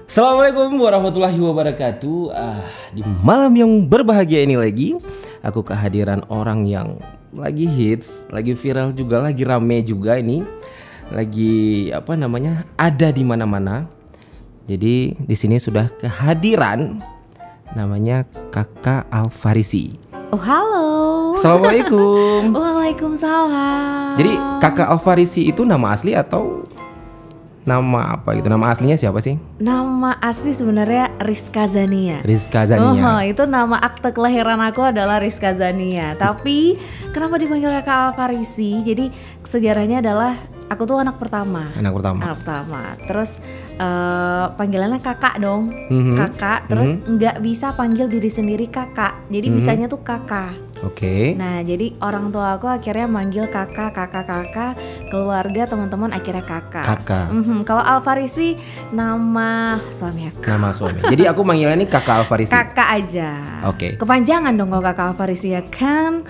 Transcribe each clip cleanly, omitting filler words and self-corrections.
Assalamualaikum warahmatullahi wabarakatuh. Di malam yang berbahagia ini lagi, aku kehadiran orang yang lagi hits, lagi viral juga, lagi rame juga ini, lagi ada di mana-mana. Jadi di sini sudah kehadiran, namanya Kakak Alfarisi. Oh halo. Assalamualaikum. Waalaikumsalam. Jadi Kakak Alfarisi itu nama asli atau nama apa gitu? Nama aslinya siapa sih? Nama asli sebenarnya Rizka Zania. Rizka Zania. Itu nama akte kelahiran aku adalah Rizka Zania. Tapi kenapa dipanggil Kakak Alfarisi? Jadi sejarahnya adalah aku tuh anak pertama. Anak pertama. Terus panggilannya kakak dong. Kakak. Terus nggak bisa panggil diri sendiri kakak. Jadi bisanya tuh kakak. Oke. Nah, jadi orang tua aku akhirnya manggil kakak, keluarga teman-teman akhirnya kakak. Kalau Alfarisi nama suami aku. Nama suami. Jadi aku manggilnya ini Kakak Alfarisi. Kakak aja. Oke. Kepanjangan dong kalau Kakak Alfarisi ya kan.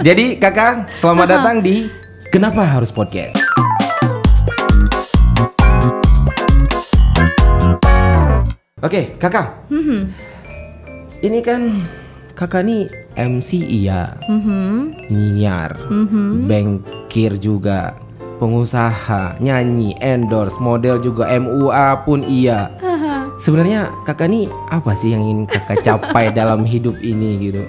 Jadi Kakak, selamat datang di Kenapa Harus Podcast. Oke, Kakak. Ini kan Kakak nih MC iya, nyiar, bankir juga, pengusaha, nyanyi, endorse, model juga, MUA pun iya. Sebenarnya Kakak nih apa sih yang ingin Kakak capai dalam hidup ini gitu?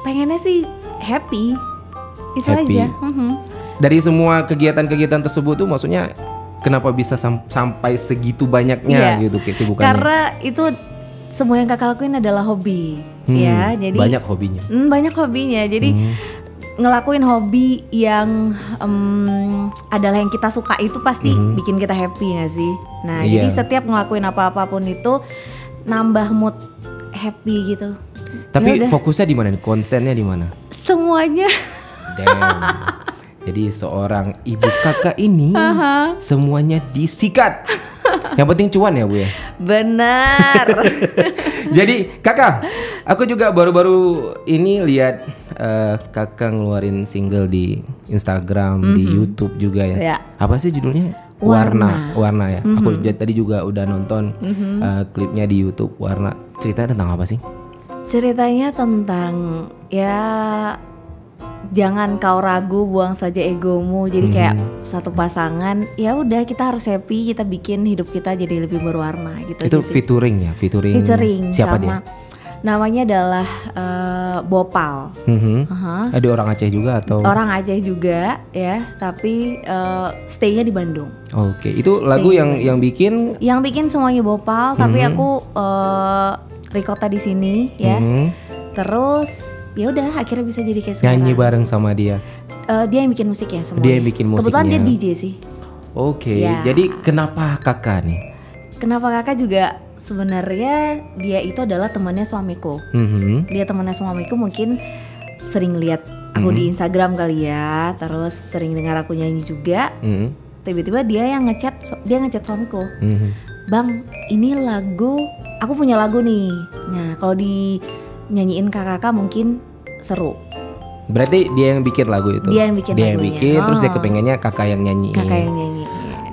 Pengennya sih happy. Itu happy. aja. Dari semua kegiatan-kegiatan tersebut tuh maksudnya kenapa bisa sampai segitu banyaknya gitu kesibukannya? Karena itu semua yang kakak lakuin adalah hobi, ya. Jadi banyak hobinya. Banyak hobinya. Jadi ngelakuin hobi yang adalah yang kita suka itu pasti bikin kita happy nggak sih? Nah, jadi setiap ngelakuin apa-apapun itu nambah mood happy gitu. Tapi fokusnya di mana nih? Konsennya di mana? Semuanya. Damn. Jadi seorang ibu kakak ini semuanya disikat. Yang penting cuan ya Bu ya. Benar. Jadi kakak, aku juga baru-baru ini lihat kakak ngeluarin single di Instagram, di YouTube juga ya. Apa sih judulnya? Warna ya. Aku tadi juga udah nonton klipnya di YouTube Warna. Ceritanya tentang apa sih? Ceritanya tentang jangan kau ragu, buang saja egomu. Jadi kayak satu pasangan, ya udah kita harus happy, kita bikin hidup kita jadi lebih berwarna gitu. Itu featuring ya, featuring sama siapa dia? Namanya adalah Bopal. Ada orang Aceh juga atau? Orang Aceh juga ya, tapi stay-nya di Bandung. Oke, itu lagu yang bikin? Yang bikin semuanya Bopal, tapi aku recordnya di sini ya. Terus ya udah akhirnya bisa jadi kayak sekarang. Nyanyi bareng sama dia. Dia yang bikin musiknya semuanya. Dia yang bikin musiknya. Kebetulan dia DJ sih. Oke. Jadi kenapa kakak nih? Kenapa kakak juga sebenarnya dia itu adalah temannya suamiku. Dia temannya suamiku, mungkin sering lihat aku di Instagram kali ya. Terus sering dengar aku nyanyi juga. Tiba-tiba dia yang ngechat suamiku. Bang, ini lagu, aku punya lagu nih. Nah, kalau di nyanyiin kakak mungkin seru. Berarti dia yang bikin lagu itu? Dia yang bikin lagunya. Terus dia kepengennya kakak yang nyanyiin. Kakak yang nyanyi.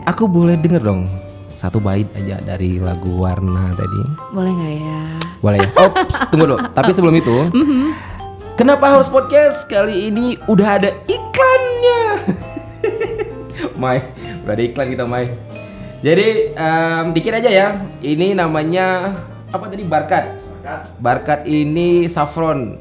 Aku boleh denger dong satu bait aja dari lagu Warna tadi? Boleh gak ya? Boleh ya? Oh tunggu dulu, tapi sebelum itu Kenapa Harus Podcast kali ini udah ada iklannya. Mai, udah ada iklan kita Mai. Jadi dikit aja ya. Ini namanya apa tadi? Barkat ini saffron.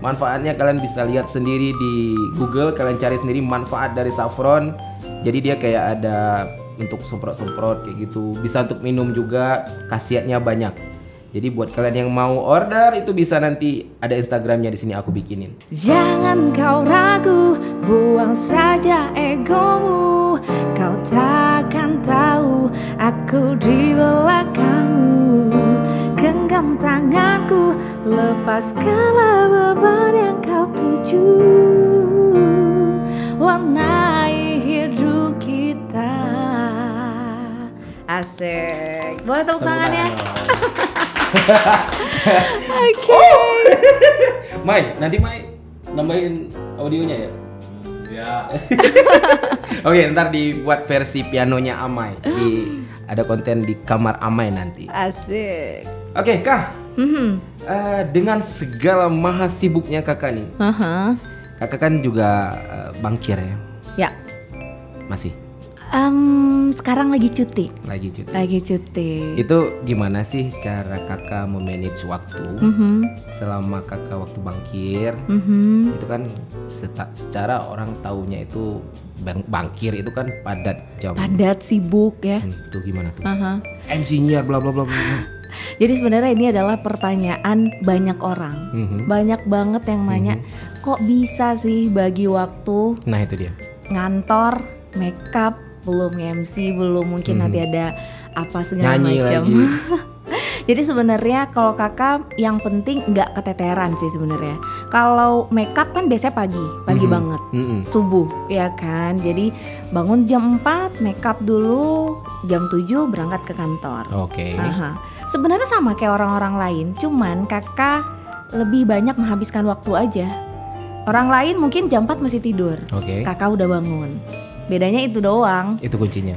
Manfaatnya kalian bisa lihat sendiri di Google. Kalian cari sendiri manfaat dari saffron. Jadi dia kayak ada untuk semprot-semprot kayak gitu. Bisa untuk minum juga. Khasiatnya banyak. Jadi buat kalian yang mau order itu bisa nanti ada Instagramnya di sini aku bikinin. Jangan kau ragu, buang saja egomu. Kau takkan tahu aku di belakangmu. Genggam tanganku, lepaskanlah beban yang kau tuju. Warnai hidup kita. Asik. Boleh tepuk tangannya? Oke. Mai, nanti Mai nambahin audionya ya? Ya. Oke, ntar dibuat versi pianonya Amai. Ada konten di kamar Amai nanti. Asik. Oke, Kak. Dengan segala maha sibuknya kakak nih. Kakak kan juga bankir ya? Ya. Masih? Sekarang lagi cuti. Lagi cuti. Itu gimana sih cara kakak memanage waktu selama kakak waktu bankir? Itu kan secara orang taunya itu bankir itu kan padat jam. Padat, sibuk ya. Itu gimana tuh? MC-nya bla bla bla bla. Jadi sebenarnya ini adalah pertanyaan banyak orang. Banyak banget yang nanya, kok bisa sih bagi waktu? Nah itu dia. Ngantor, makeup, belum MC, belum mungkin nanti ada apa segala macam. Jadi sebenarnya kalau kakak yang penting nggak keteteran sih sebenarnya. Kalau makeup kan biasanya pagi banget, subuh ya kan. Jadi bangun jam 4, makeup dulu, jam 7 berangkat ke kantor. Oke. Sebenarnya sama kayak orang-orang lain, cuman kakak lebih banyak menghabiskan waktu aja. Orang lain mungkin jam 4 masih tidur, kakak udah bangun. Bedanya itu doang. Itu kuncinya.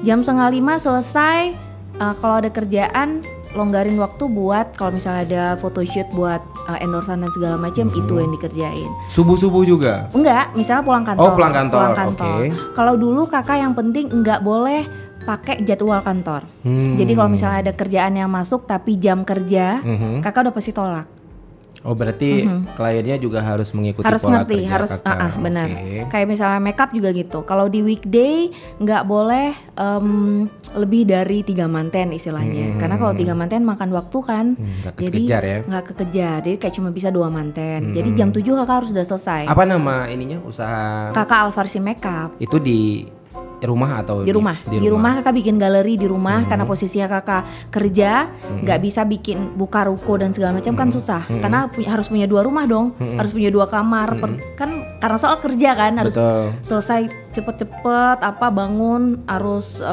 Jam 4:30 selesai. Kalau ada kerjaan, longgarin waktu buat kalau misalnya ada photoshoot buat endorsan dan segala macam, itu yang dikerjain. Subuh juga? Enggak, misalnya pulang kantor. Oh, pulang kantor. Kalau dulu kakak yang penting enggak boleh pakai jadwal kantor. Jadi kalau misalnya ada kerjaan yang masuk tapi jam kerja, kakak udah pasti tolak. Oh berarti kliennya juga harus mengikuti pola ngerti, kerja harus kakak. Benar. Kayak misalnya makeup juga gitu. Kalau di weekday nggak boleh lebih dari 3 manten istilahnya. Karena kalau 3 manten makan waktu kan. Jadi nggak kekejar. Jadi kayak cuma bisa 2 manten. Jadi jam 7 kakak harus udah selesai. Apa nama ininya usaha? Kakak Alfarsi Makeup. Itu di rumah atau di rumah? Di rumah kakak bikin galeri di rumah karena posisinya kakak kerja, nggak bisa buka ruko dan segala macam kan susah. Karena harus punya 2 rumah dong, harus punya 2 kamar. Kan karena soal kerja kan harus selesai cepet-cepet, bangun harus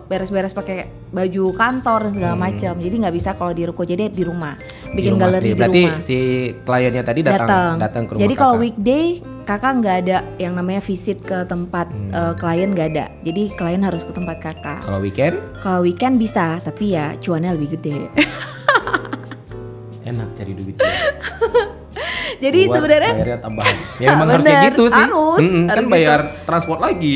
beres-beres pakai baju kantor dan segala macam. Jadi nggak bisa kalau di ruko, jadi di rumah bikin galeri di rumah. Berarti si kliennya tadi datang ke rumah. Jadi kalau weekday kakak nggak ada yang namanya visit ke tempat klien, nggak ada. Jadi klien harus ke tempat kakak. Kalau weekend? Kalau weekend bisa, tapi ya cuannya lebih gede. Enak cari duit. Jadi sebenarnya bayarnya tambahan. Ya memang harus kayak gitu sih. Harus kan bayar gitu. Transport lagi,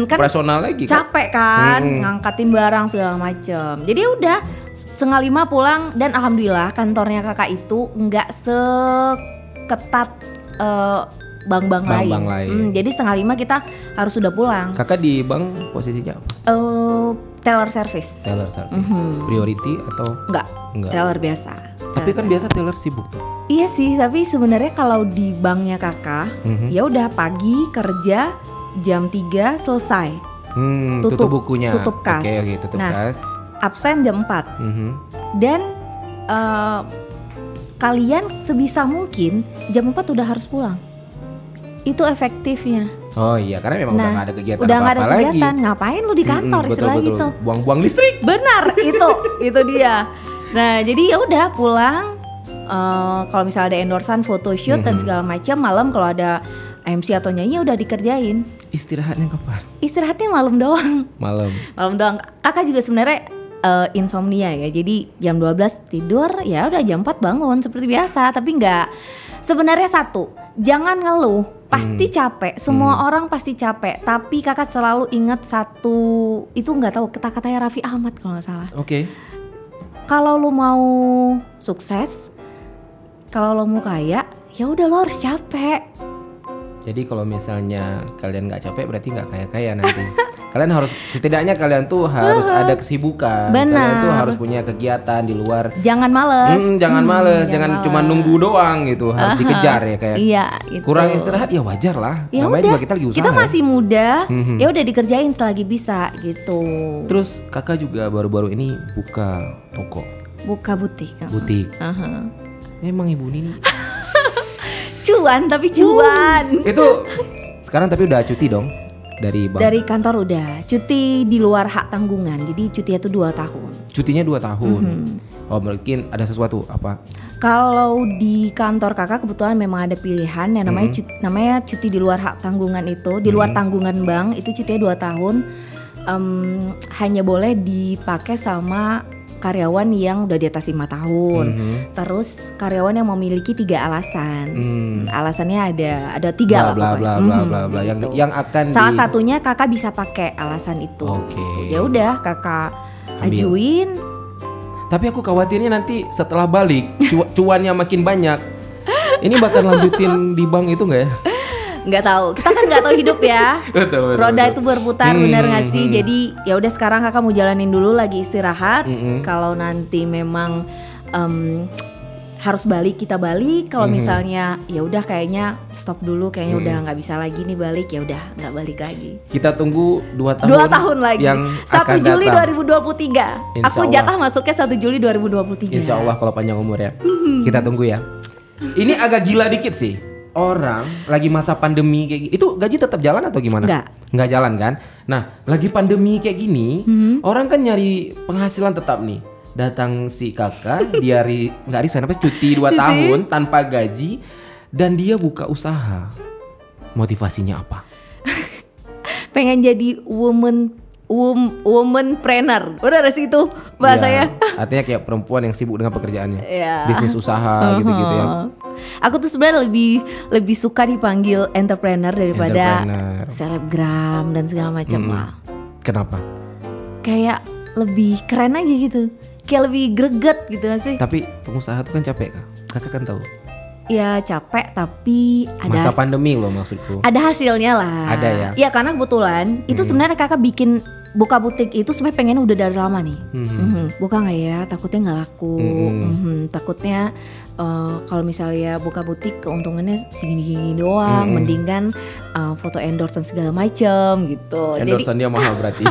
kan operasional lagi. Capek kan, ngangkatin barang segala macem. Jadi udah 4:30 pulang dan alhamdulillah kantornya kakak itu nggak seketat bank-bank lain. Jadi 4:30 kita harus sudah pulang. Kakak di bank posisinya apa? Teller service. Priority atau? Enggak. Teller biasa. Tapi kan biasa teller sibuk tuh. Iya sih, tapi sebenarnya kalau di banknya kakak, ya udah pagi kerja jam 3 selesai. Tutup bukunya. Tutup kas. Oke, tutup kas. Absen jam 4. Dan kalian sebisa mungkin jam 4 udah harus pulang. Itu efektifnya. Oh iya, karena memang udah gak ada kegiatan udah apa-apa lagi. Udah gak ada kegiatan, ngapain lu di kantor istilah gitu. Buang-buang listrik. Benar, itu dia. Nah, jadi ya udah pulang. Kalau misalnya ada endorsan, photoshoot dan segala macam, malam kalau ada MC atau nyanyi udah dikerjain. Istirahatnya kapan? Istirahatnya malam doang. Malam doang. Kakak juga sebenarnya insomnia ya. Jadi jam 12 tidur, ya udah jam 4 bangun seperti biasa. Tapi enggak. Sebenarnya jangan ngeluh. Pasti capek. Semua orang pasti capek. Tapi kakak selalu ingat satu, itu nggak tahu kata-katanya Raffi Ahmad kalau nggak salah. Kalau lu mau sukses, kalau lo mau kaya, ya udah lo harus capek. Jadi kalau misalnya kalian nggak capek berarti nggak kaya-kaya nanti. Kalian harus, setidaknya kalian tuh harus ada kesibukan. Benar. Kalian tuh harus punya kegiatan di luar. Jangan males. Jangan cuma nunggu doang gitu. Harus dikejar ya kayak. Iya. Itu. Kurang istirahat ya wajar lah. Ya namanya udah. juga kita lagi usaha. Kita masih muda. Ya udah dikerjain selagi bisa gitu. Terus kakak juga baru-baru ini buka toko. Buka butik. Butik. Memang ibu Nini. Cuan. Itu sekarang tapi udah cuti dong dari bank. Dari kantor udah. Cuti di luar hak tanggungan. Jadi cutinya tuh 2 tahun. Cutinya 2 tahun. Oh mungkin ada sesuatu apa? Kalau di kantor kakak kebetulan memang ada pilihan yang namanya cuti di luar hak tanggungan itu, di luar tanggungan bank itu cutinya 2 tahun, hanya boleh dipakai sama karyawan yang udah di atas 5 tahun. Terus karyawan yang memiliki 3 alasan. Alasannya ada 3 lah pokoknya. Yang akan salah satunya kakak bisa pakai alasan itu. Ya udah kakak ajuin. Tapi aku khawatirnya nanti setelah balik cuannya makin banyak. Ini bakal lanjutin di bank itu nggak ya? Nggak tahu, kita kan nggak tahu hidup ya. betul. Roda itu berputar, bener nggak sih? Jadi ya udah sekarang kakak mau jalanin dulu lagi istirahat. Kalau nanti memang harus balik kita balik. Kalau misalnya ya udah kayaknya stop dulu, kayaknya udah nggak bisa lagi nih balik, ya udah nggak balik lagi. Kita tunggu 2 tahun. 2 tahun lagi. Yang 1 Juli datang. 2023. Aku jatah masuknya 1 Juli 2023. Insya Allah kalau panjang umur ya. Kita tunggu ya. Ini agak gila dikit sih. Orang lagi masa pandemi kayak gini, itu gaji tetap jalan atau gimana? Nggak jalan kan? Nah, lagi pandemi kayak gini, orang kan nyari penghasilan tetap nih. Datang si kakak, dia nggak resign, cuti 2 tahun tanpa gaji, dan dia buka usaha. Motivasinya apa? Pengen jadi womanpreneur, udah ada sih itu bahasanya. Ya, artinya kayak perempuan yang sibuk dengan pekerjaannya, bisnis usaha gitu-gitu ya. Aku tuh sebenarnya lebih suka dipanggil entrepreneur daripada selebgram dan segala macam lah. Kenapa? Kayak lebih keren aja gitu, kayak lebih greget gitu gak sih? Tapi pengusaha tuh kan capek kak, kakak kan tahu. Ya capek tapi ada masa pandemi loh maksudku. Ada hasilnya lah. Ada ya. Ya karena kebetulan itu sebenarnya kakak buka butik itu sebenarnya pengen udah dari lama nih. Buka nggak ya? Takutnya nggak laku. Takutnya kalau misalnya buka butik keuntungannya segini-gini doang. Mendingan foto endorse dan segala macem gitu. Endorse dia mahal berarti.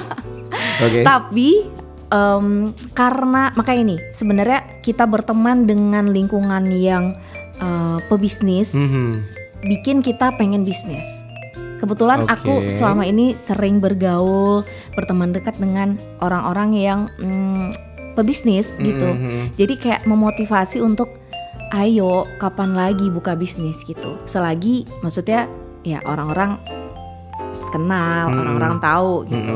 Okay. Tapi karena makanya ini sebenarnya kita berteman dengan lingkungan yang pebisnis, bikin kita pengen bisnis. Kebetulan aku selama ini sering bergaul, berteman dekat dengan orang-orang yang pebisnis gitu. Jadi kayak memotivasi untuk ayo kapan lagi buka bisnis gitu. Selagi maksudnya ya orang-orang kenal, orang-orang tahu gitu.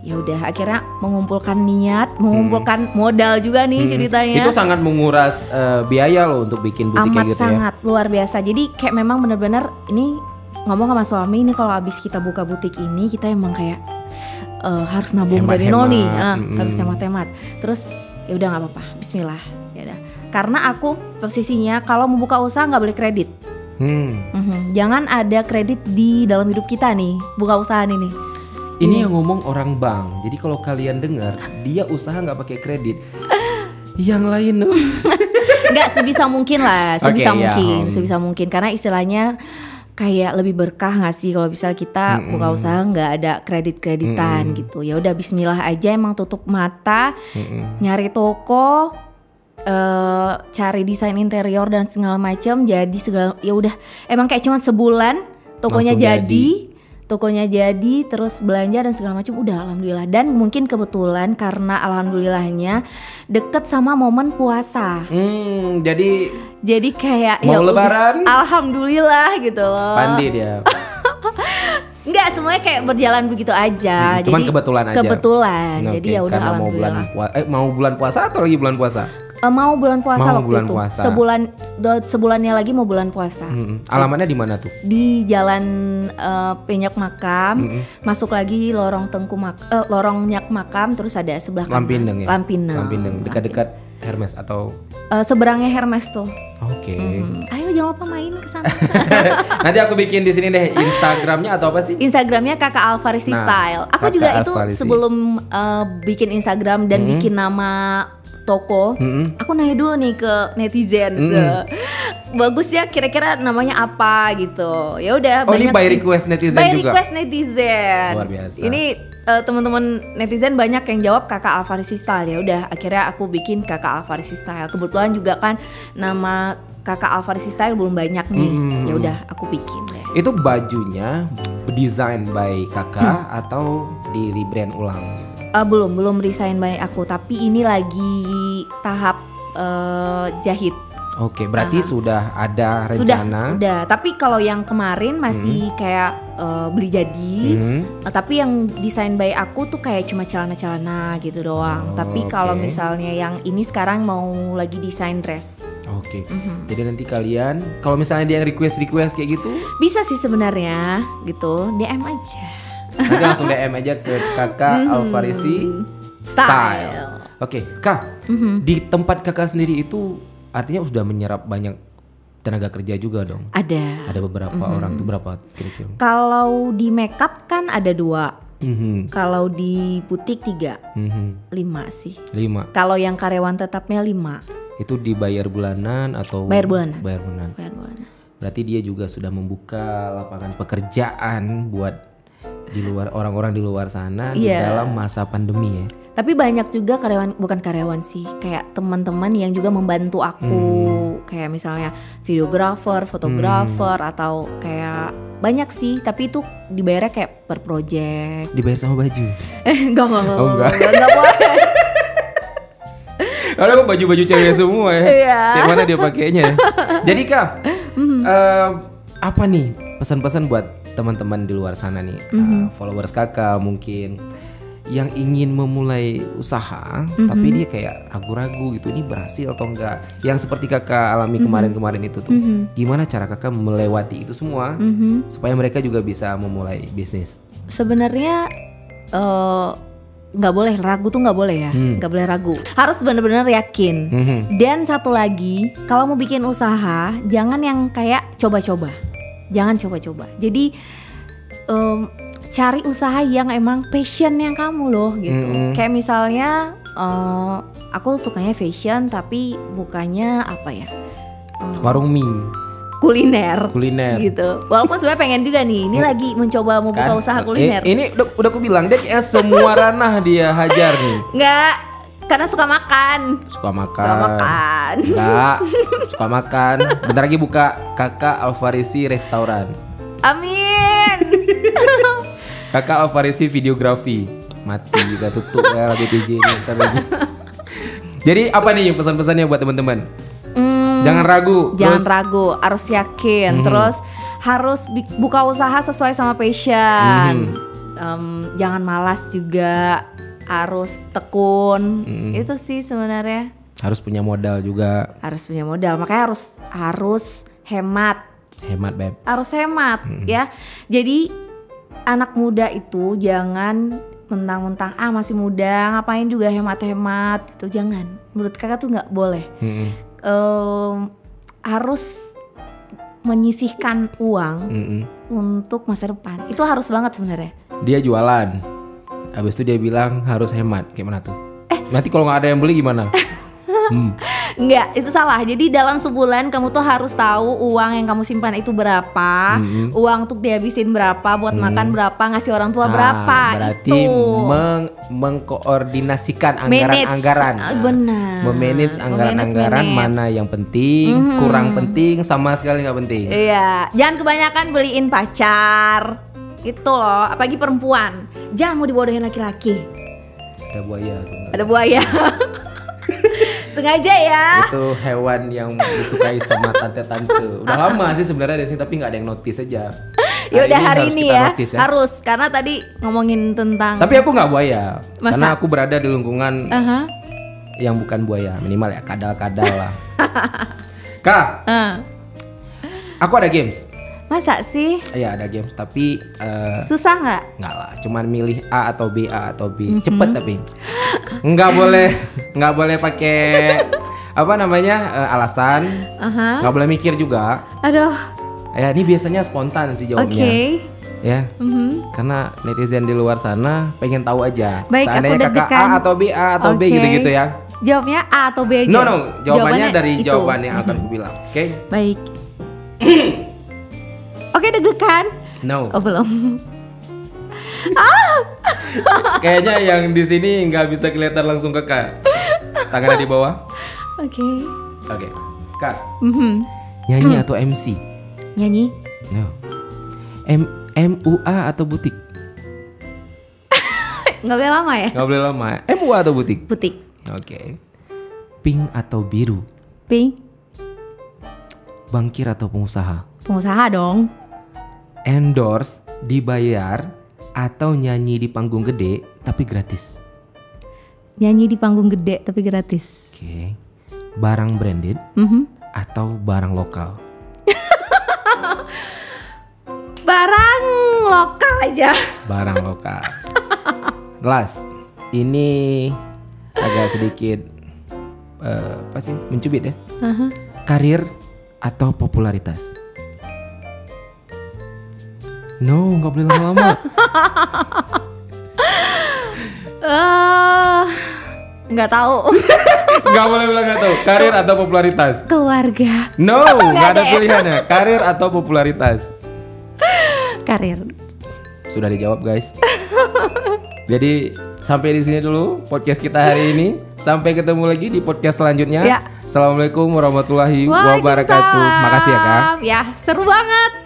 Ya udah akhirnya mengumpulkan niat, mengumpulkan modal juga nih ceritanya. Itu sangat menguras biaya loh untuk bikin butik kayak gitu ya. Sangat luar biasa. Jadi kayak memang benar-benar ini ngomong sama suami ini kalau abis kita buka butik ini kita emang kayak harus nabung dari nol nih, harus hemat-hemat. Terus ya udah nggak apa-apa, Bismillah. Ya udah. Karena aku posisinya kalau mau buka usaha nggak boleh kredit. Jangan ada kredit di dalam hidup kita nih, buka usaha nih. Ini yang ngomong orang bank. Jadi kalau kalian dengar dia usaha nggak pakai kredit, yang lain nggak sebisa mungkin lah, sebisa mungkin karena istilahnya kayak lebih berkah nggak sih kalau misalnya kita buka usaha nggak ada kredit-kreditan gitu. Ya udah Bismillah aja, emang tutup mata, nyari toko, cari desain interior dan segala macam, jadi segala ya udah emang kayak cuma sebulan tokonya Tokonya jadi, terus belanja dan segala macam udah alhamdulillah. Dan mungkin kebetulan karena alhamdulillahnya deket sama momen puasa. Jadi kayak mau lebaran alhamdulillah gitu loh. Pandi dia. Enggak, semuanya kayak berjalan begitu aja. Cuman jadi kebetulan aja. Jadi ya udah alhamdulillah. Mau bulan puasa atau lagi bulan puasa? Mau bulan puasa waktu bulan itu. Puasa. Sebulannya lagi mau bulan puasa. Alamatnya di mana tuh? Di Jalan Penyak Makam. Masuk lagi lorong Nyak Makam, terus ada sebelah kanan. Lampindeng. Dekat-dekat Hermes atau seberangnya Hermes tuh. Oke. Ayo jangan lupa main ke sana. Nanti aku bikin di sini deh Instagramnya atau apa sih? Instagramnya Kakak Alfarisi Style. Aku juga itu sebelum bikin Instagram dan bikin nama toko, aku nanya dulu nih ke netizen, bagus ya kira-kira namanya apa gitu. Ya udah. Ini by request netizen juga. By request netizen. Luar biasa. Ini teman-teman netizen banyak yang jawab Kakak Alfarisi Style. Ya udah akhirnya aku bikin Kakak Alfarisi Style. Kebetulan juga kan nama Kakak Alfarisi Style belum banyak nih. Ya udah aku bikin deh. Itu bajunya design by Kakak atau di rebrand ulang? Belum resign by aku, tapi ini lagi tahap jahit. Oke, berarti sudah ada rencana. Sudah. Tapi kalau yang kemarin masih kayak beli jadi. Tapi yang desain by aku tuh kayak cuma celana-celana gitu doang. Tapi kalau misalnya yang ini sekarang mau lagi desain dress. Oke. Jadi nanti kalian kalau misalnya dia yang request kayak gitu, bisa sih sebenarnya gitu, DM aja. Nanti langsung DM aja ke Kakak Alfarisi Style. Oke, Kak. Di tempat Kakak sendiri itu artinya sudah menyerap banyak tenaga kerja juga dong? Ada beberapa orang tuh, berapa kira-kira? Kalau di makeup kan ada 2. Kalau di butik 3. 5 sih. 5. Kalau yang karyawan tetapnya 5. Itu dibayar bulanan atau? Bayar bulanan. Bayar bulanan. Berarti dia juga sudah membuka lapangan pekerjaan buat di luar, orang-orang di luar sana di dalam masa pandemi ya. Tapi banyak juga bukan karyawan sih, kayak teman-teman yang juga membantu aku, kayak misalnya videografer, fotografer, atau kayak banyak sih. Tapi itu dibayarnya kayak per project. Dibayar sama baju? Enggak boleh. Karena kok baju-baju cewek semua ya. Kayak mana dia pakainya? Jadi Kak, apa nih pesan-pesan buat teman-teman di luar sana nih, followers Kakak mungkin yang ingin memulai usaha tapi dia kayak ragu-ragu gitu, ini berhasil atau enggak, yang seperti Kakak alami kemarin itu tuh, gimana cara Kakak melewati itu semua supaya mereka juga bisa memulai bisnis? Sebenarnya nggak boleh ragu tuh, nggak boleh ya, nggak boleh ragu, harus benar-benar yakin. Dan satu lagi, kalau mau bikin usaha jangan yang kayak coba-coba, jangan coba-coba. Jadi cari usaha yang emang passion yang kamu loh gitu. Kayak misalnya aku sukanya fashion tapi bukannya apa ya, warung mie, kuliner gitu. Walaupun sebenarnya pengen juga nih, ini lagi mencoba mau buka usaha kuliner. Ini udah aku bilang deh, kayak semua ranah dia hajar nih. Enggak, karena suka makan. Enggak, suka makan. Bentar lagi buka Kakak Alfarisi Restoran. Amin. Kakak Alfarisi Videografi. Mati kita tutup ya lagi TJ ini bentar lagi. Jadi apa nih pesan-pesannya buat teman-teman? Jangan ragu, harus yakin, terus harus buka usaha sesuai sama passion. Jangan malas juga, harus tekun. Itu sih sebenarnya. Harus punya modal juga. Makanya harus hemat. Beb. Harus hemat ya. Jadi anak muda itu jangan mentang-mentang masih muda ngapain juga hemat-hemat gitu, jangan. Menurut Kakak tuh nggak boleh. Harus menyisihkan uang untuk masa depan. Itu harus banget sebenarnya. Dia jualan, habis itu dia bilang harus hemat, kayak mana tuh? Nanti kalau nggak ada yang beli gimana? Enggak, itu salah. Jadi dalam sebulan kamu tuh harus tahu uang yang kamu simpan itu berapa, uang untuk dihabisin berapa, buat makan berapa, ngasih orang tua berapa. Berarti mengkoordinasikan anggaran-anggaran. Benar. Memanage anggaran-anggaran, mana yang penting, kurang penting, sama sekali nggak penting. Iya, jangan kebanyakan beliin pacar. Itu loh, apalagi perempuan. Jangan mau dibodohin laki-laki. Ada buaya tuh. Ada buaya. Sengaja ya. Itu hewan yang disukai sama tante-tante. Udah lama sih sebenarnya di sini, tapi nggak ada yang notice aja. Ya udah hari ini ya, harus, karena tadi ngomongin tentang. Tapi aku nggak buaya. Masa? Karena aku berada di lingkungan yang bukan buaya, minimal ya kadal-kadal lah. Kak, aku ada games. Masa sih? Iya ada games, tapi susah nggak? Nggak lah, cuman milih A atau B, cepet tapi nggak boleh pakai apa namanya alasan, nggak boleh mikir juga. Aduh. Ya ini biasanya spontan sih jawabnya. Ya, karena netizen di luar sana pengen tahu aja. Baik, seandainya kakak A atau B, B gitu-gitu ya. Jawabnya A atau B aja? No, jawabannya dari itu. Jawaban yang akan aku bilang. Oke? Baik. Oke, deg-degan? No. Oh belum. Kayaknya yang di sini nggak bisa kelihatan langsung Kakak. Tangannya di bawah. Oke. Kak. Nyanyi atau MC? Nyanyi. No. MUA atau butik? Nggak boleh lama ya? Nggak boleh lama. MUA atau butik? Butik. Oke. Pink atau biru? Pink. Bankir atau pengusaha? Pengusaha dong. Endorse, dibayar, atau nyanyi di panggung gede tapi gratis? Nyanyi di panggung gede tapi gratis. Oke. Barang branded atau barang lokal? Barang lokal aja. Barang lokal. Last, ini agak sedikit mencubit ya. Karir atau popularitas? No, nggak boleh lama-lama. Nggak tahu. Nggak boleh bilang nggak tahu. Karir atau popularitas? Keluarga. No, nggak ada pilihannya. Karir atau popularitas? Karir. Sudah dijawab guys. Jadi sampai di sini dulu podcast kita hari ini. Sampai ketemu lagi di podcast selanjutnya. Ya. Assalamualaikum warahmatullahi wabarakatuh. Makasih ya Kak. Ya, seru banget.